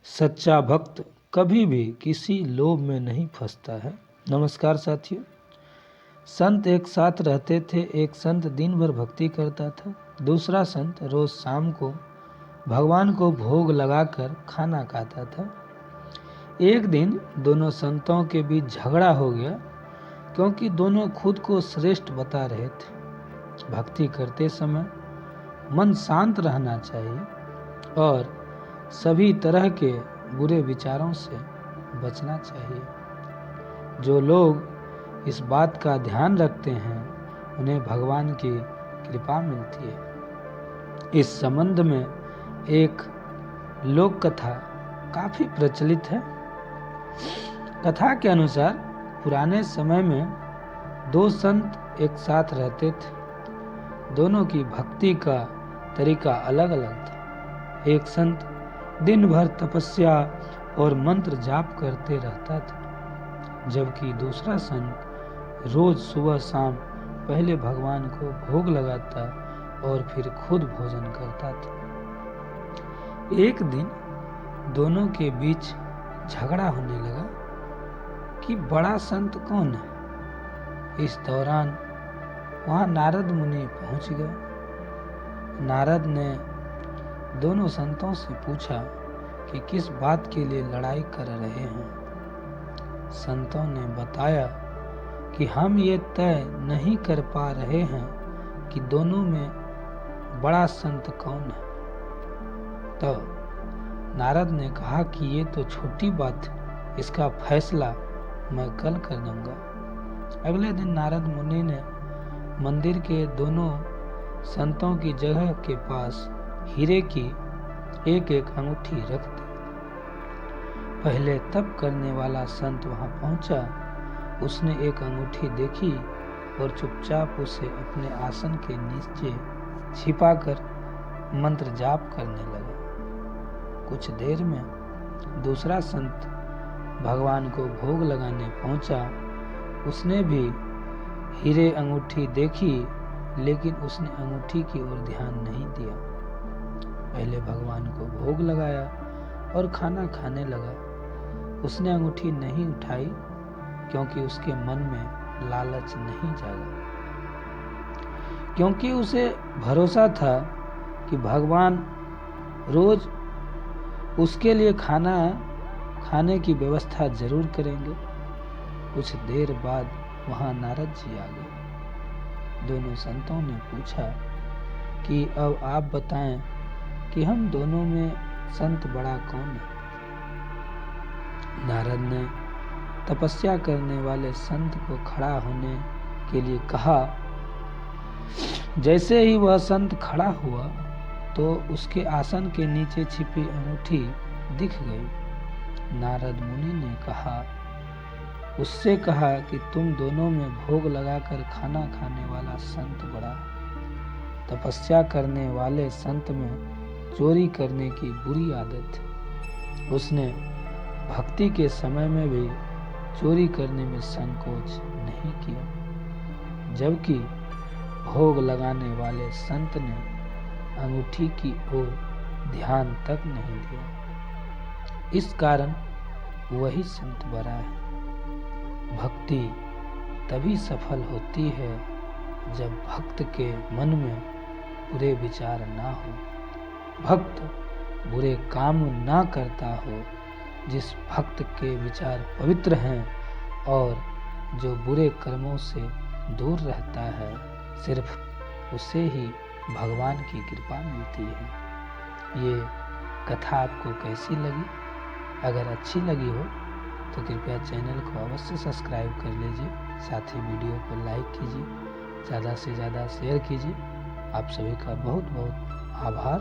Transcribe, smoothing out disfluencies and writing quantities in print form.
सच्चा भक्त कभी भी किसी लोभ में नहीं फंसता है। नमस्कार साथियों। संत एक साथ रहते थे। एक संत दिन भर भक्ति करता था, दूसरा संत रोज शाम को भगवान को भोग लगाकर खाना खाता था। एक दिन दोनों संतों के बीच झगड़ा हो गया, क्योंकि दोनों खुद को श्रेष्ठ बता रहे थे। भक्ति करते समय मन शांत रहना चाहिए और सभी तरह के बुरे विचारों से बचना चाहिए। जो लोग इस बात का ध्यान रखते हैं, उन्हें भगवान की कृपा मिलती है। इस संबंध में एक लोक कथा काफी प्रचलित है। कथा के अनुसार पुराने समय में दो संत एक साथ रहते थे। दोनों की भक्ति का तरीका अलग अलग था। एक संत दिन भर तपस्या और मंत्र जाप करते रहता था, जबकि दूसरा संत रोज सुबह शाम पहले भगवान को भोग लगाता और फिर खुद भोजन करता था। एक दिन दोनों के बीच झगड़ा होने लगा कि बड़ा संत कौन है। इस दौरान वहां नारद मुनि पहुंच गए। नारद ने दोनों संतों से पूछा कि किस बात के लिए लड़ाई कर रहे हैं। संतों ने बताया कि हम ये तय नहीं कर पा रहे हैं कि दोनों में बड़ा संत कौन है। तो नारद ने कहा कि ये तो छोटी बात है, इसका फैसला मैं कल कर दूंगा। अगले दिन नारद मुनि ने मंदिर के दोनों संतों की जगह के पास हीरे की एक एक अंगूठी रख दी। पहले तप करने वाला संत वहां पहुंचा। उसने एक अंगूठी देखी और चुपचाप उसे अपने आसन के नीचे छिपाकर मंत्र जाप करने लगा। कुछ देर में दूसरा संत भगवान को भोग लगाने पहुंचा। उसने भी हीरे अंगूठी देखी, लेकिन उसने अंगूठी की ओर ध्यान नहीं दिया। पहले भगवान को भोग लगाया और खाना खाने लगा। उसने अंगूठी नहीं उठाई, क्योंकि उसके मन में लालच नहीं जागा, क्योंकि उसे भरोसा था कि भगवान रोज उसके लिए खाना खाने की व्यवस्था जरूर करेंगे। कुछ देर बाद वहां नारद जी आ गए। दोनों संतों ने पूछा कि अब आप बताएं कि हम दोनों में संत बड़ा कौन है। नारद ने तपस्या करने वाले संत को खड़ा होने के लिए कहा। जैसे ही वह संत खड़ा हुआ तो उसके आसन के नीचे छिपी अंगूठी दिख गई। नारद मुनि ने उससे कहा कि तुम दोनों में भोग लगाकर खाना खाने वाला संत बड़ा है। तपस्या करने वाले संत में चोरी करने की बुरी आदत है। उसने भक्ति के समय में भी चोरी करने में संकोच नहीं किया, जबकि भोग लगाने वाले संत ने अंगूठी की ओर ध्यान तक नहीं दिया। इस कारण वही संत बड़ा है। भक्ति तभी सफल होती है जब भक्त के मन में बुरे विचार ना हो, भक्त बुरे काम ना करता हो। जिस भक्त के विचार पवित्र हैं और जो बुरे कर्मों से दूर रहता है, सिर्फ उसे ही भगवान की कृपा मिलती है। ये कथा आपको कैसी लगी? अगर अच्छी लगी हो तो कृपया चैनल को अवश्य सब्सक्राइब कर लीजिए। साथ ही वीडियो को लाइक कीजिए, ज़्यादा से ज़्यादा शेयर कीजिए। आप सभी का बहुत बहुत आभार।